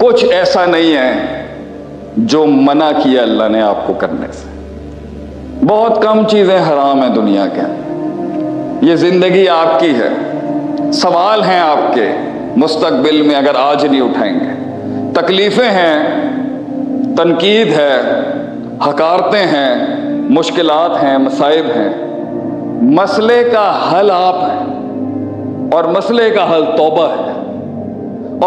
کچھ ایسا نہیں ہے جو منع کیا اللہ نے آپ کو کرنے سے. بہت کم چیزیں حرام ہیں دنیا کے اندر. یہ زندگی آپ کی ہے، سوال ہیں آپ کے مستقبل میں اگر آج نہیں اٹھائیں گے. تکلیفیں ہیں، تنقید ہے، حقارتیں ہیں، مشکلات ہیں، مصائب ہیں. مسئلے کا حل آپ ہیں، اور مسئلے کا حل توبہ ہے.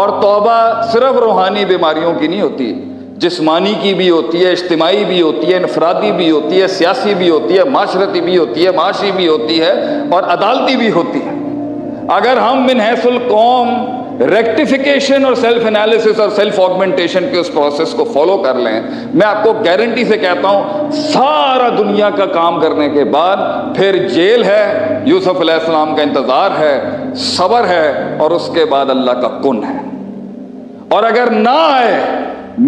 اور توبہ صرف روحانی بیماریوں کی نہیں ہوتی، جسمانی کی بھی ہوتی ہے، اجتماعی بھی ہوتی ہے، انفرادی بھی ہوتی ہے، سیاسی بھی ہوتی ہے، معاشرتی بھی ہوتی ہے، معاشی بھی ہوتی ہے، اور عدالتی بھی ہوتی ہے. اگر ہم من حیث القوم ریکٹیفیکیشن اور سیلف انالیسس اور سیلف آگمنٹیشن کے اس پروسیس کو فالو کر لیں، میں آپ کو گارنٹی سے کہتا ہوں سارا دنیا کا کام کرنے کے بعد پھر جیل ہے، یوسف علیہ السلام کا انتظار ہے، صبر ہے، اور اس کے بعد اللہ کا کن ہے. اور اگر نہ آئے،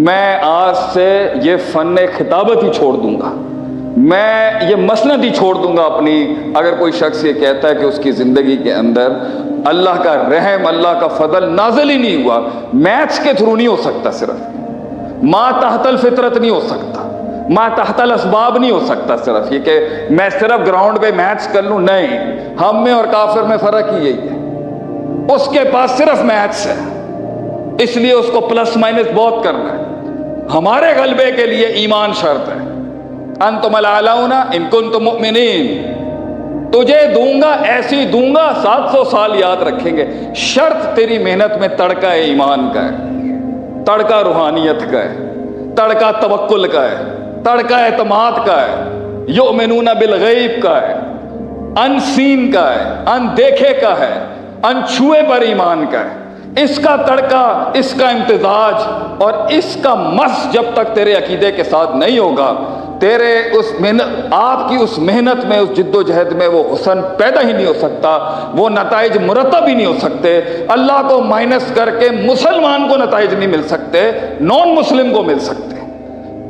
میں آج سے یہ فن خطابت ہی چھوڑ دوں گا، میں یہ مسند ہی چھوڑ دوں گا اپنی. اگر کوئی شخص یہ کہتا ہے کہ اس کی زندگی کے اندر اللہ کا رحم، اللہ کا فضل نازل ہی نہیں ہوا، میچ کے تھرو نہیں ہو سکتا، صرف ما تحت الفطرت نہیں ہو سکتا، ما تحت الاسباب نہیں ہو سکتا. صرف یہ کہ میں صرف گراؤنڈ پہ میچ کر لوں، نہیں. ہم میں اور کافر میں فرق ہی یہی ہے. اس کے پاس صرف میچ ہے، اس لیے اس کو پلس مائنس بہت کرنا ہے. ہمارے غلبے کے لیے ایمان شرط ہے. انتم الاعلون ان کنتم مؤمنین، تجھے دوں گا ایسی دوں گا 700 سال یاد رکھیں گے. شرط تیری محنت میں تڑکا ایمان کا ہے، تڑکا روحانیت کا ہے، تڑکا توکل کا ہے، تڑکا اعتماد کا ہے، یؤمنون بالغیب کا ہے، ان سین کا ہے، ان دیکھے کا ہے، ان چھوئے پر ایمان کا ہے. اس کا تڑکا، اس کا امتزاج اور اس کا مس جب تک تیرے عقیدے کے ساتھ نہیں ہوگا، تیرے اس محنت، آپ کی اس محنت میں، اس جد و جہد میں وہ حسن پیدا ہی نہیں ہو سکتا، وہ نتائج مرتب ہی نہیں ہو سکتے. اللہ کو مائنس کر کے مسلمان کو نتائج نہیں مل سکتے، نان مسلم کو مل سکتے.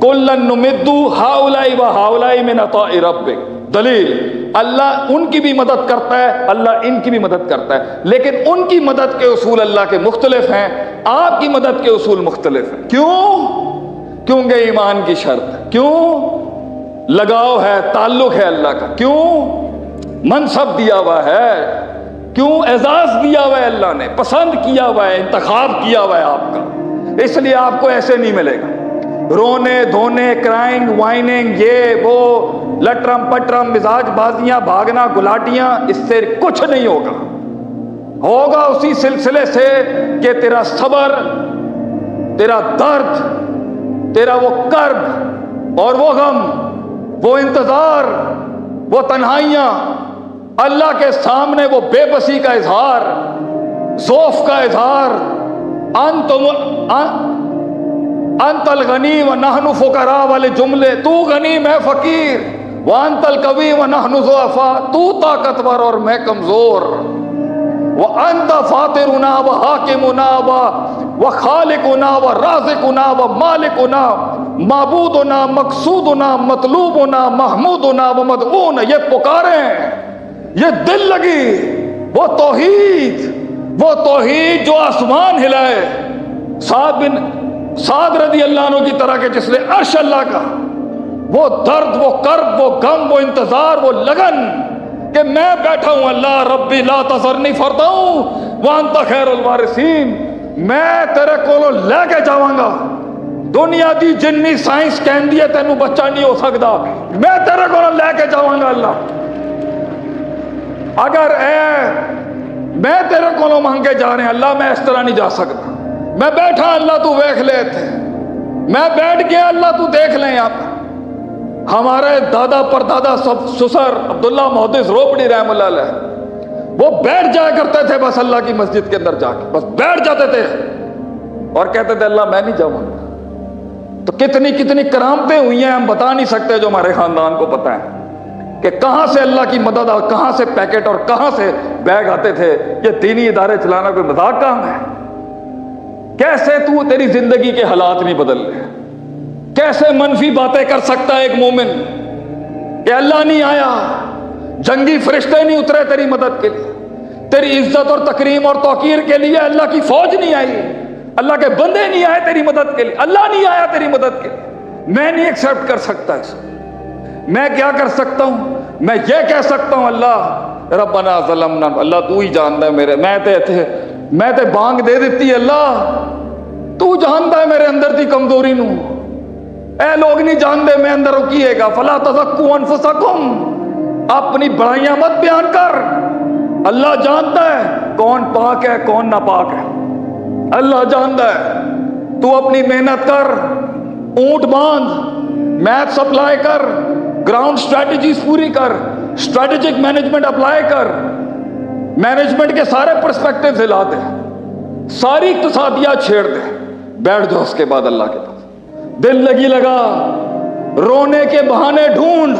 کُلًّا نُمِدُّ ہؤلاء وہؤلاء من عطاء ربک. دلیل، اللہ ان کی بھی مدد کرتا ہے، اللہ ان کی بھی مدد کرتا ہے، لیکن ان کی مدد کے اصول اللہ کے مختلف ہیں، آپ کی مدد کے اصول مختلف ہیں. کیوں؟ کیونکہ ایمان کی شرط ہے. کیوں؟ لگاؤ ہے، تعلق ہے اللہ کا. کیوں؟ منصب دیا ہوا ہے. کیوں؟ اعزاز دیا ہوا ہے، اللہ نے پسند کیا ہوا ہے، انتخاب کیا ہوا ہے آپ کا. اس لیے آپ کو ایسے نہیں ملے گا رونے دھونے، کرائنگ وائننگ، یہ وہ لٹرم پٹرم مزاج بازیاں، بھاگنا گلاٹیاں، اس سے کچھ نہیں ہوگا. ہوگا اسی سلسلے سے کہ تیرا صبر، تیرا درد، تیرا وہ کرب اور وہ غم، وہ انتظار، وہ تنہائیاں، اللہ کے سامنے وہ بے بسی کا اظہار، ضعف کا اظہار. انت الغنی و نحن فقراء والے جملے، تو غنی میں فقیر، وانت القوی و نحن ضعفاء، تو طاقتور اور میں کمزور، وانت فاطرنا و حاکمنا و خالقنا و رازقنا و مالکنا، معبودنا مقصودنا مطلوبنا محمودنا و مدعونا. یہ پکاریں، یہ دل لگی، وہ توحید جو آسمان ہلائے. سعد رضی اللہ عنہ کی طرح کے جس نے عرش اللہ کا، وہ درد، وہ کرب، وہ غم، وہ انتظار، وہ لگن کہ میں بیٹھا ہوں، اللہ ربی لا تذرنی فردا وانت خیر الوارثین، میں تیرے کولوں لے کے جاواں گا. دنیا دی جنی سائنس کہندی ہے تینوں بچہ نہیں ہو سکتا، میں تیرے کولوں لے کے جاواں گا. اللہ اگر میں تیرے کولوں مانگے جا رہے ہیں، اللہ میں اس طرح نہیں جا سکتا. میں بیٹھا، اللہ تو دیکھ لے تھے، میں بیٹھ گیا، اللہ تو دیکھ لیں. یہاں پر ہمارے دادا پر دادا سسر عبداللہ محدث روپڑی رحم اللہ علیہ، وہ بیٹھ جایا کرتے تھے بس اللہ کی مسجد کے اندر جا کے، بس بیٹھ جاتے تھے اور کہتے تھے اللہ میں نہیں جاؤں گا. تو کتنی کتنی کرامتیں ہوئی ہیں ہم بتا نہیں سکتے، جو ہمارے خاندان کو پتہ ہے کہ کہاں سے اللہ کی مدد اور کہاں سے پیکٹ اور کہاں سے بیگ آتے تھے. یہ دینی ادارے چلانا کوئی مذاق کام ہے؟ کیسے تیری زندگی کے حالات نہیں بدل رہے؟ کیسے منفی باتیں کر سکتا ہے ایک مومن کہ اللہ نہیں آیا، جنگی فرشتے نہیں اترے تیری مدد کے لیے، تیری عزت اور تکریم اور توقیر کے لیے اللہ کی فوج نہیں آئی، اللہ کے بندے نہیں آئے تیری مدد کے لیے, اللہ نہیں آیا تیری مدد کے لیے. میں نہیں ایکسیپٹ کر سکتا اس. میں کیا کر سکتا ہوں؟ میں یہ کہہ سکتا ہوں اللہ ربنا ظلمنا, اللہ تو ہی جانتا ہے میرے, میں تے بانگ دے دیتی اللہ, تو جانتا ہے میرے اندر دی کمزوری نو. اے لوگ نہیں جانتے میں اندر رکیے گا. فلا تزکوا انفسکم, اپنی بڑائیاں مت بیان کر. اللہ جانتا ہے کون پاک ہے کون ناپاک ہے, اللہ جانتا ہے. تو اپنی محنت کر, اونٹ باندھ, میتھ سپلائی کر, گراؤنڈ اسٹریٹجیز پوری کر, اسٹریٹجک مینجمنٹ اپلائی کر, مینجمنٹ کے سارے پرسپیکٹو ہلا دے, ساری اقتصادیات چھیڑ دے, بیٹھ جاؤ اس کے بعد اللہ کے پاس. دل لگی لگا, رونے کے بہانے ڈھونڈ.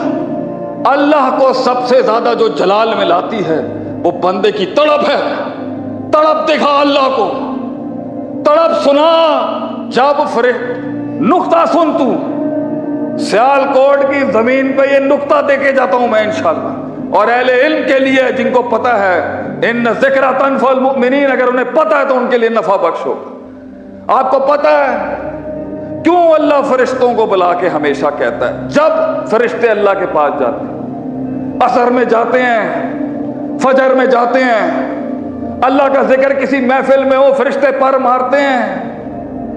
اللہ کو سب سے زیادہ جو جلال میں لاتی ہے وہ بندے کی تڑپ ہے. تڑپ دکھا اللہ کو, تڑپ سنا. جب نقطہ سن, تو سیال کوٹ کی زمین پہ یہ نقطہ دے کے جاتا ہوں میں انشاءاللہ, اور اہل علم کے لیے جن کو پتہ ہے ان ذکر تنفع المؤمنین, اگر انہیں پتہ ہے تو ان کے لیے نفع بخش ہوگا. آپ کو پتہ ہے کیوں اللہ فرشتوں کو بلا کے ہمیشہ کہتا ہے, جب فرشتے اللہ کے پاس جاتے ہیں, عصر میں جاتے ہیں, فجر میں جاتے ہیں, اللہ کا ذکر کسی محفل میں ہو, فرشتے پر مارتے ہیں.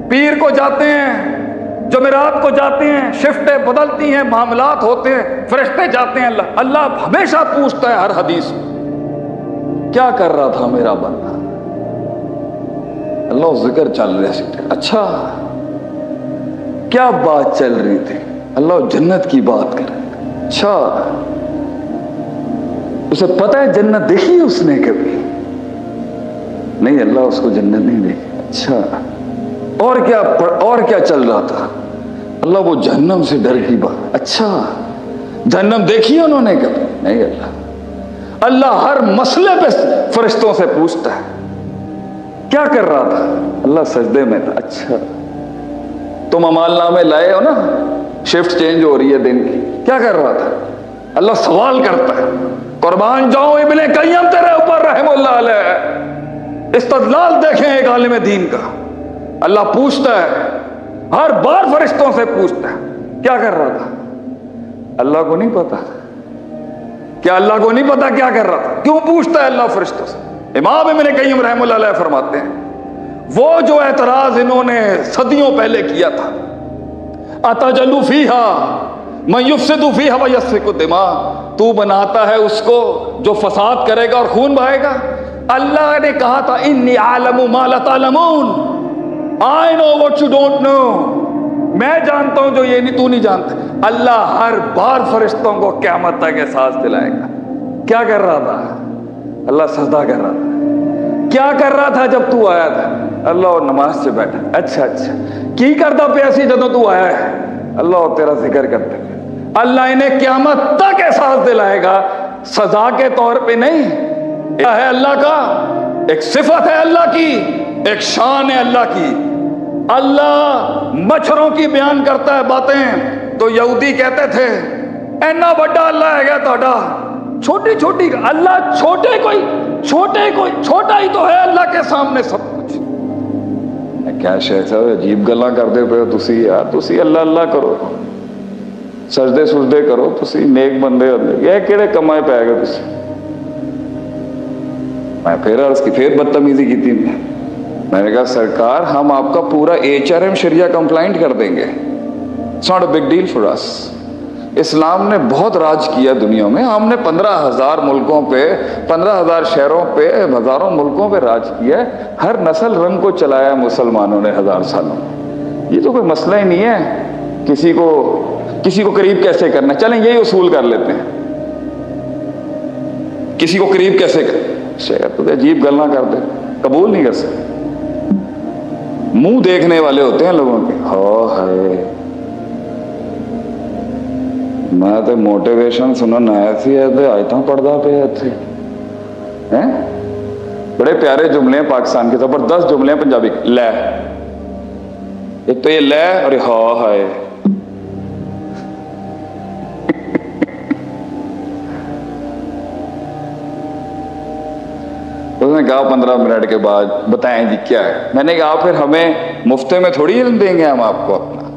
پیر کو جاتے ہیں, جمعرات کو جاتے ہیں, شفٹیں بدلتی ہیں, معاملات ہوتے ہیں, فرشتے جاتے ہیں. اللہ ہمیشہ پوچھتا ہے ہر حدیث میں, کیا کر رہا تھا میرا بندہ؟ اللہ ذکر چل رہے تھے, اچھا کیا بات چل رہی تھی؟ اللہ جنت کی بات کر رہے تھے, اچھا اسے پتہ ہے جنت دیکھی اس نے کبھی نہیں؟ اللہ اس کو جنت نہیں دیکھی. اچھا اور کیا چل رہا تھا؟ اللہ وہ جہنم سے ڈر کی بات. اچھا جہنم دیکھی ہے انہوں نے کبھی نہیں؟ اللہ ہر مسئلے پہ فرشتوں سے پوچھتا ہے کیا کر رہا تھا؟ اللہ سجدے میں تھا. اچھا تم عمال نامے لائے ہو نا, شفٹ چینج ہو رہی ہے دن کی, کیا کر رہا تھا؟ اللہ سوال کرتا ہے. قربان جاؤ ابن قیم تیرے اوپر رحم اللہ علیہ, استدلال دیکھیں ایک عالم دین کا. اللہ پوچھتا ہے, ہر بار فرشتوں سے پوچھتا ہے کیا کر رہا تھا؟ اللہ کو نہیں پتا. کیا اللہ کو نہیں پتا کیا کر رہا تھا؟ کیوں پوچھتا ہے اللہ فرشتوں سے؟ امام ابن قیم رحم اللہ علیہ فرماتے ہیں وہ جو اعتراض انہوں نے صدیوں پہلے کیا تھا, اتجلو فیہا من یفسد فیہا ویسفک الدماء, تو بناتا ہے اس کو جو فساد کرے گا اور خون بہائے گا. اللہ نے کہا تھا انی اعلم ما لا تعلمون, I know what you don't know, میں جانتا ہوں جو یہ نہیں تو نہیں جانتا. اللہ ہر بار فرشتوں کو قیامت تک احساس دلائے گا. کیا کر رہا تھا؟ اللہ سجدہ کر رہا تھا. کیا کر رہا تھا جب تو آیا تھا؟ اللہ نماز سے بیٹھا. اچھا کی کرتا پہ ایسی جدوں تو آیا ہے؟ اللہ تیرا ذکر کرتے. اللہ انہیں قیامت تک احساس دلائے گا, سزا کے طور پہ نہیں. ہے اللہ کا ایک صفت ہے, اللہ کی ایک شان ہے اللہ کی. اللہ مچھروں کی بیان کرتا ہے باتیں تو یہودی کہتے تھے اینا بڑا اللہ ہے گا تہاڈا, چھوٹی چھوٹی اللہ, چھوٹا ہی تو ہے اللہ کے سامنے سب کچھ. کیا شیخ صاحب عجیب گلاں کرتے پے ہو تسی یار, تسی اللہ اللہ کرو, سجدے کرو, تسی نیک بندے ہوندے, یہ کہڑے کمائے پے گئے تسی؟ میں پھر عرض کی, پھر بدتمیزی کی تھی. میں نے کہا سرکار ہم آپ کا پورا HRM شریعہ کمپلائنٹ کر دیں گے, it's not a big deal for us. اسلام نے بہت راج کیا دنیا میں, ہم نے 15,000 ملکوں پہ, 15,000 شہروں پہ, ہزاروں ملکوں پہ راج کیا ہے. ہر نسل رنگ کو چلایا مسلمانوں نے 1000 سالوں. یہ تو کوئی مسئلہ ہی نہیں ہے کسی کو قریب کیسے کرنا. چلیں یہی اصول کر لیتے ہیں, کسی کو قریب کیسے کرنا. شیخ تو عجیب گلاں کرتے, قبول نہیں کر سکتے. منہ دیکھنے والے ہوتے ہیں لوگوں کے. ہائے میں تو موٹیویشن سنن آیا سی, آیتاں پڑھدا پیا اتھے. بڑے پیارے جملے ہیں پاکستان کے, زبردست جملے ہیں پنجابی. لے, ایک تو یہ لے اور ہائے. اس نے کہا 15 منٹ کے بعد بتائیں جی کیا ہے. میں نے کہا پھر ہمیں مفت میں تھوڑی علم دیں گے ہم آپ کو اپنا,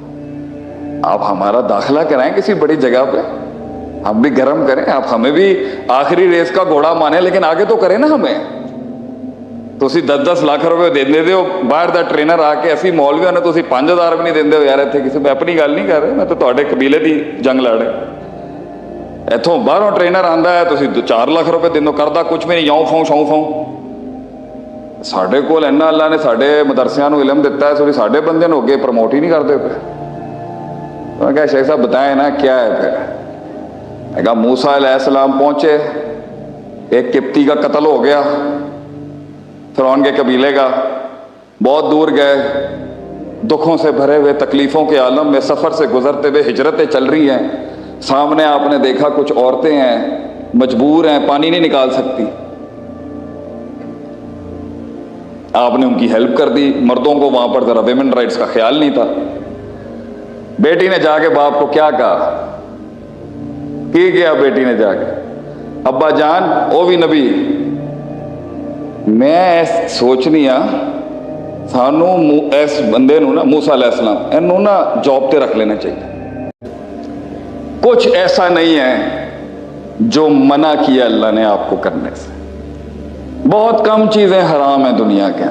آپ ہمارا داخلہ کرائیں کسی بڑی جگہ پہ, ہم بھی گرم کریں, آپ ہمیں بھی آخری ریس کا گھوڑا مانیں لیکن آگے تو کریں نا ہمیں. تو 10-10 لاکھ روپے دے ہو باہر دا ٹرینر آ کے, اسی مولویوں نے تو 5000 بھی نہیں دے ہو یار. اتنے کسی میں اپنی گل نہیں کر رہے, میں تو تھوڑے قبیلے دی جنگ لڑ رہے. اتوں باہروں ٹرینر آتا ہے تو 4 لاکھ روپے دو, کرتا کچھ بھی نہیں, یوں فاؤں شوں فاؤں. ساڈے کول اینا اللہ نے ساڈے مدرسیاں نو علم دیتا ہے, سوری ساڈے بندے نو اگے پروموٹ ہی نہیں کرتے پہ. میں کہا شیخ صاحب بتائیں نا کیا ہے پھر. میں کہا موسیٰ علیہ السلام پہنچے, ایک قبطی کا قتل ہو گیا, فرعون کے قبیلے کا, بہت دور گئے, دکھوں سے بھرے ہوئے تکلیفوں کے عالم میں سفر سے گزرتے ہوئے ہجرتیں چل رہی ہیں. سامنے آپ نے دیکھا کچھ عورتیں ہیں, مجبور ہیں, پانی نہیں نکال سکتی. آپ نے ان کی ہیلپ کر دی. مردوں کو وہاں پر ذرا ویمن رائٹس کا خیال نہیں تھا. بیٹی نے جا کے باپ کو کیا کہا, کی کیا بیٹی نے جا کے, ابا جان وہ بھی نبی, میں سوچنی ہاں سانو اس بندے نو نا موسیٰ علیہ السلام اینو نا جاب تے رکھ لینا چاہیے. کچھ ایسا نہیں ہے جو منع کیا اللہ نے آپ کو کرنے سے. بہت کم چیزیں حرام ہیں دنیا کے.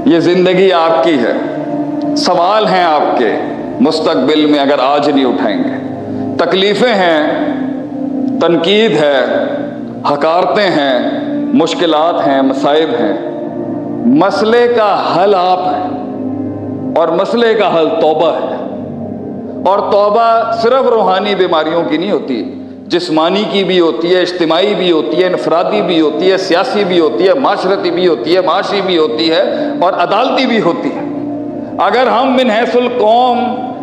یہ زندگی آپ کی ہے, سوال ہیں آپ کے مستقبل میں اگر آج نہیں اٹھائیں گے. تکلیفیں ہیں, تنقید ہے, حقارتیں ہیں, مشکلات ہیں, مصائب ہیں. مسئلے کا حل آپ ہیں اور مسئلے کا حل توبہ ہے. اور توبہ صرف روحانی بیماریوں کی نہیں ہوتی, جسمانی کی بھی ہوتی ہے, اجتماعی بھی ہوتی ہے, انفرادی بھی ہوتی ہے, سیاسی بھی ہوتی ہے, معاشرتی بھی ہوتی ہے, معاشی بھی ہوتی ہے اور عدالتی بھی ہوتی ہے. اگر ہم من حیث القوم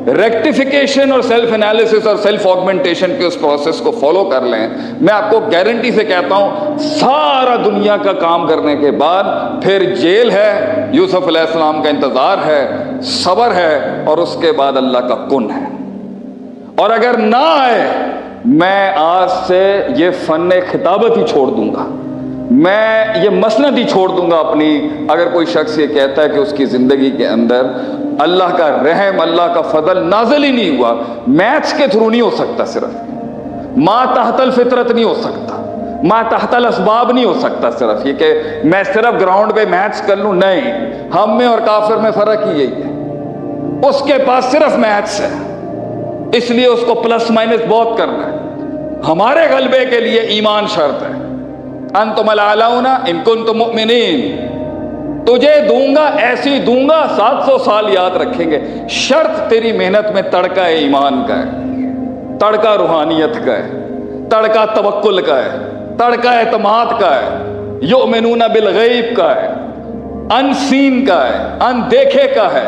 ریکٹیفیکیشن اور سیلف انالیسس اور سیلف آگمنٹیشن کے اس پروسیس کو فالو کر لیں, میں آپ کو گارنٹی سے کہتا ہوں سارا دنیا کا کام کرنے کے بعد پھر جیل ہے, یوسف علیہ السلام کا انتظار ہے, صبر ہے, اور اس کے بعد اللہ کا کن ہے. اور اگر نہ آئے, میں آج سے یہ فن خطابت ہی چھوڑ دوں گا, میں یہ مسند ہی چھوڑ دوں گا اپنی. اگر کوئی شخص یہ کہتا ہے کہ اس کی زندگی کے اندر اللہ کا رحم, اللہ کا فضل نازل ہی نہیں ہوا, میتھس کے تھرو نہیں ہو سکتا, صرف ما تحت الفطرت نہیں ہو سکتا, ما تحت الاسباب نہیں ہو سکتا, صرف یہ کہ میں صرف گراؤنڈ پہ میتھس کر لوں, نہیں. ہم میں اور کافر میں فرق ہی یہی ہے, اس کے پاس صرف میتھس ہے, اس لیے اس کو پلس مائنس بہت کرنا ہے. ہمارے غلبے کے لیے ایمان شرط ہے. انتم الاعلون ان کنتم مؤمنین, تجھے دوں گا ایسی دوں گا 700 سال یاد رکھیں گے. شرط تیری محنت میں تڑکا ایمان کا ہے, تڑکا روحانیت کا ہے, تڑکا توکل کا ہے, تڑکا اعتماد کا ہے, یؤمنون بالغیب کا ہے, ان سین کا ہے, ان دیکھے کا ہے,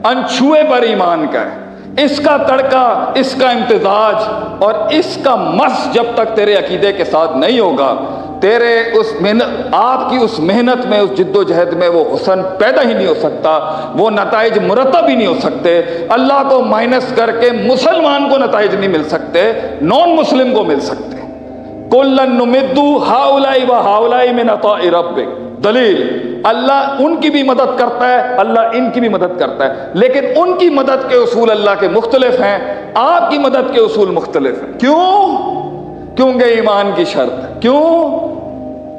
ان چھوئے پر ایمان کا ہے. اس کا تڑکا, اس کا امتزاج اور اس کا مس جب تک تیرے عقیدے کے ساتھ نہیں ہوگا, تیرے اس محنت, آپ کی اس محنت میں, اس جد و جہد میں وہ حسن پیدا ہی نہیں ہو سکتا, وہ نتائج مرتب ہی نہیں ہو سکتے. اللہ کو مائنس کر کے مسلمان کو نتائج نہیں مل سکتے, نان مسلم کو مل سکتے. کلن نمد ہؤلاء و ہؤلاء من عطاء ربک. دلیل, اللہ ان کی بھی مدد کرتا ہے, اللہ ان کی بھی مدد کرتا ہے, لیکن ان کی مدد کے اصول اللہ کے مختلف ہیں, آپ کی مدد کے اصول مختلف ہیں. کیوں؟ کیونکہ ایمان کی شرط ہے. کیوں؟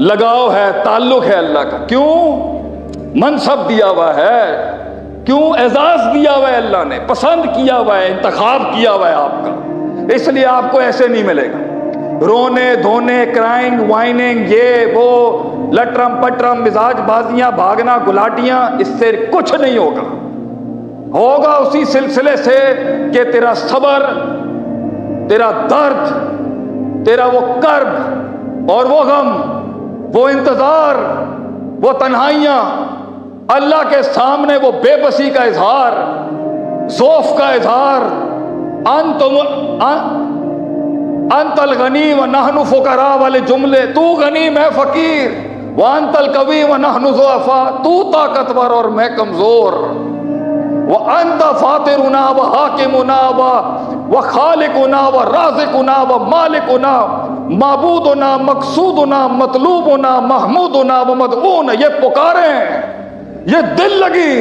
لگاؤ ہے, تعلق ہے اللہ کا. کیوں؟ منصب دیا ہوا ہے. کیوں؟ اعزاز دیا ہوا ہے اللہ نے, پسند کیا ہوا ہے, انتخاب کیا ہوا ہے آپ کا. اس لیے آپ کو ایسے نہیں ملے گا. رونے دھونے, کرائنگ وائننگ, یہ وہ لٹرم پٹرم مزاج بازیاں, بھاگنا گلاٹیاں, اس سے کچھ نہیں ہوگا. ہوگا اسی سلسلے سے کہ تیرا صبر, تیرا درد, تیرا وہ کرب اور وہ غم, وہ انتظار, وہ تنہائیاں, اللہ کے سامنے وہ بے بسی کا اظہار, ضعف کا اظہار. انت الغنی و نحن فقراء والے جملے, تو غنی میں فقیر, وانت القوی و نحن ضعفاء, تو طاقتور اور میں کمزور, وانت فاطرنا و حاکمنا و خالقنا و رازقنا و مالکنا معبودنا مقصودنا مطلوبنا محمودنا ومدعونا، یہ پکاریں، یہ دل لگی،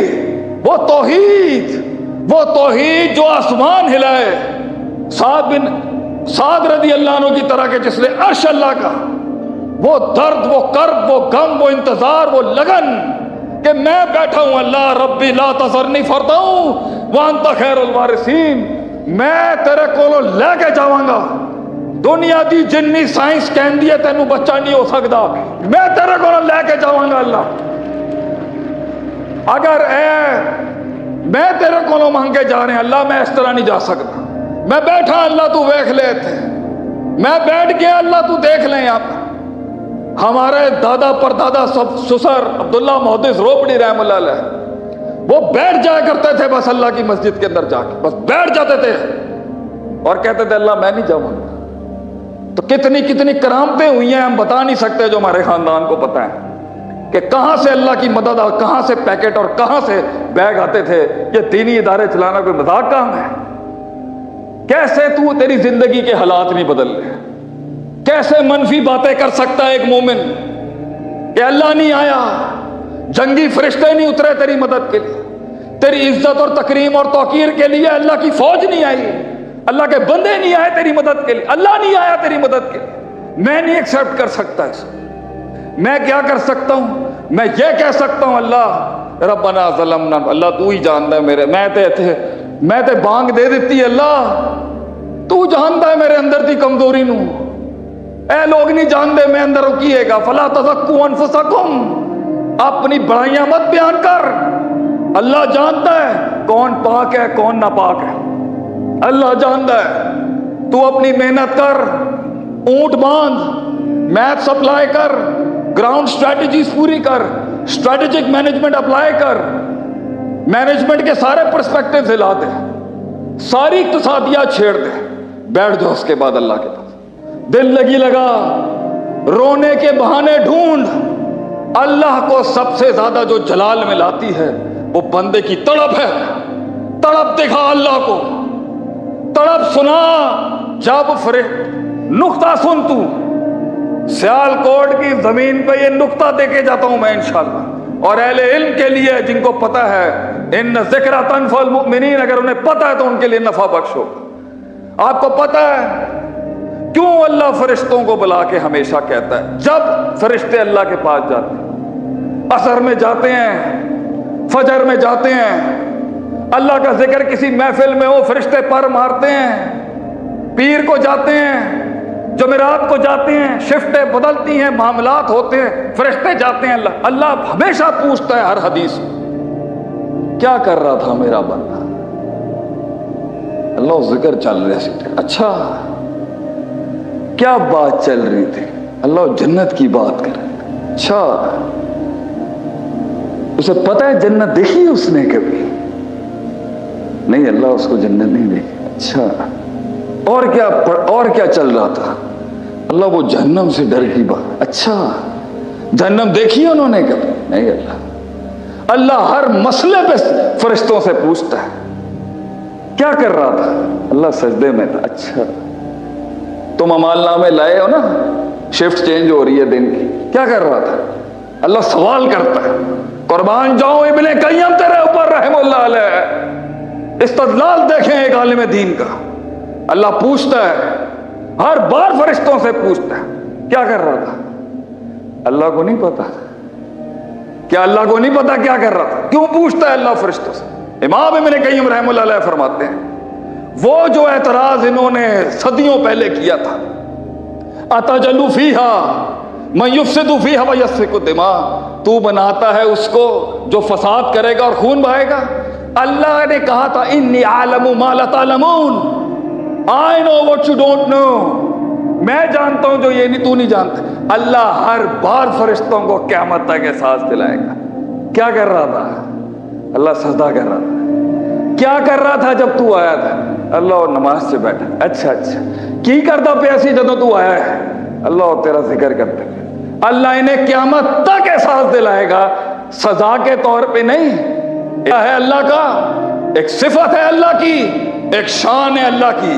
وہ توحید جو آسمان ہلائے، سعد رضی اللہ عنہ کی طرح کے جس نے عرش اللہ کا، وہ درد، وہ کرب، وہ غم، وہ انتظار، وہ لگن کہ میں بیٹھا ہوں اللہ ربی لا تذرنی فردا وانت خیر الوارثین، میں تیرے کولوں لے کے جاواں گا، دنیا دی جنی سائنس کہندی ہے تینوں بچہ نہیں ہو سکتا، میں تیرے کولوں لے کے جاواں گا اللہ، اگر میں تیرے کولوں مانگ کے جا رہے ہیں اللہ، میں اس طرح نہیں جا سکتا، میں بیٹھا اللہ تو دیکھ لے تھے، میں بیٹھ گیا اللہ تو دیکھ لیں آپ۔ ہمارے دادا پردادا سسر عبداللہ محدث روپڑی رحم اللہ علیہ، وہ بیٹھ جایا کرتے تھے بس اللہ کی مسجد کے اندر جا کے، بس بیٹھ جاتے تھے اور کہتے تھے اللہ میں نہیں جاؤں گا۔ تو کتنی کرامتیں ہوئی ہیں ہم بتا نہیں سکتے، جو ہمارے خاندان کو پتہ ہے کہ کہاں سے اللہ کی مدد اور کہاں سے پیکٹ اور کہاں سے بیگ آتے تھے۔ یہ دینی ادارے چلانا کوئی مذاق کام ہے؟ کیسے تو تیری زندگی کے حالات نہیں بدل رہے؟ کیسے منفی باتیں کر سکتا ہے ایک مومن کہ اللہ نہیں آیا، جنگی فرشتے نہیں اترے تیری مدد کے لیے، تیری عزت اور تکریم اور توقیر کے لیے اللہ کی فوج نہیں آئی، اللہ کے بندے نہیں آئے تیری مدد کے لیے، اللہ نہیں آیا تیری مدد کے لیے؟ میں نہیں ایکسیپٹ کر سکتا اس کو۔ میں کیا کر سکتا ہوں؟ میں یہ کہہ سکتا ہوں اللہ ربنا ظلمنا، اللہ تو ہی جانتا ہے میرے، میں تے بانگ دے دیتی اللہ، تو جانتا ہے میرے اندر دی کمزوری نو، اے لوگ نہیں جانتے میں اندر کیے گا، فلا تزکوا انفسکم، اپنی بڑائیاں مت بیان کر، اللہ جانتا ہے کون پاک ہے کون ناپاک ہے، اللہ جانتا ہے، تو اپنی محنت کر، اونٹ باندھ، میتھ سپلائی کر، گراؤنڈ سٹریٹجیز پوری کر، اسٹریٹجک مینجمنٹ اپلائی کر، مینجمنٹ کے سارے پرسپیکٹیو ہلا دے، ساری اقتصادیات چھیڑ دے، بیٹھ جاؤ اس کے بعد اللہ کے پاس، دل لگی لگا، رونے کے بہانے ڈھونڈ۔ اللہ کو سب سے زیادہ جو جلال میں لاتی ہے وہ بندے کی تڑپ ہے، تڑپ دکھا اللہ کو، تڑپ سنا، جب نقطہ سن تو سیال کوٹ کی زمین پہ یہ نقطہ دے کے جاتا ہوں میں انشاءاللہ، اور اہل علم کے لیے جن کو پتہ ہے ان ذکر تنفع المؤمنین، اگر انہیں پتہ ہے تو ان کے لیے نفع بخشو۔ آپ کو پتہ ہے کیوں اللہ فرشتوں کو بلا کے ہمیشہ کہتا ہے، جب فرشتے اللہ کے پاس جاتے ہیں، عصر میں جاتے ہیں، فجر میں جاتے ہیں، اللہ کا ذکر کسی محفل میں ہو، فرشتے پر مارتے ہیں، پیر کو جاتے ہیں، جمعرات کو جاتے ہیں، شفٹیں بدلتی ہیں، معاملات ہوتے ہیں، فرشتے جاتے ہیں، اللہ ہمیشہ پوچھتا ہے ہر حدیث میں کیا کر رہا تھا میرا بندہ؟ اللہ ذکر چل رہے تھے، اچھا کیا بات چل رہی تھی؟ اللہ جنت کی بات کر رہے تھے، اچھا اسے پتہ ہے جنت دیکھی اس نے کبھی؟ نہیں، اللہ اس کو جنت نہیں دیکھی، اچھا اور کیا چل رہا تھا؟ اللہ وہ جہنم سے ڈر کی بات، اچھا جہنم دیکھی انہوں نے کبھی؟ نہیں، اللہ ہر مسئلے پہ فرشتوں سے پوچھتا ہے کیا کر رہا تھا؟ اللہ سجدے میں تھا، اچھا تم عمال نامے لائے ہو نا، شفٹ چینج ہو رہی ہے دن کی، کیا کر رہا تھا؟ اللہ سوال کرتا ہے، قربان جاؤں ابن قیم تیرے اوپر رحم اللہ علیہ، استدلال دیکھیں ایک عالم دین کا، اللہ پوچھتا ہے، ہر بار فرشتوں سے پوچھتا ہے کیا کر رہا تھا؟ اللہ کو نہیں پتا؟ کیا اللہ کو نہیں پتا کیا کر رہا تھا؟ کیوں پوچھتا ہے اللہ فرشتوں سے؟ امام ابن قیم رحم اللہ علیہ فرماتے ہیں وہ جو اعتراض انہوں نے صدیوں پہلے کیا تھا، اتجل فیہا من یفسد فیہا ویسفک الدماء، تو بناتا ہے اس کو جو فساد کرے گا اور خون بہائے گا؟ اللہ نے کہا تھا انی اعلم ما لا تعلمون، I know what you don't know، میں جانتا ہوں جو یہ نہیں تو نہیں جانتے۔ اللہ ہر بار فرشتوں کو قیامت تک احساس دلائے گا کیا کر رہا تھا؟ اللہ سجدہ کر رہا تھا، کیا کر رہا تھا جب تو آیا تھا؟ اللہ اور نماز سے بیٹھا، اچھا کی کرتا پیاسی جدو تو آیا ہے؟ اللہ اور تیرا ذکر کرتے ہیں۔ اللہ انہیں قیامت تک احساس دلائے گا، سزا کے طور پہ نہیں، ہے اللہ کا ایک صفت ہے، اللہ کی ایک شان ہے اللہ کی۔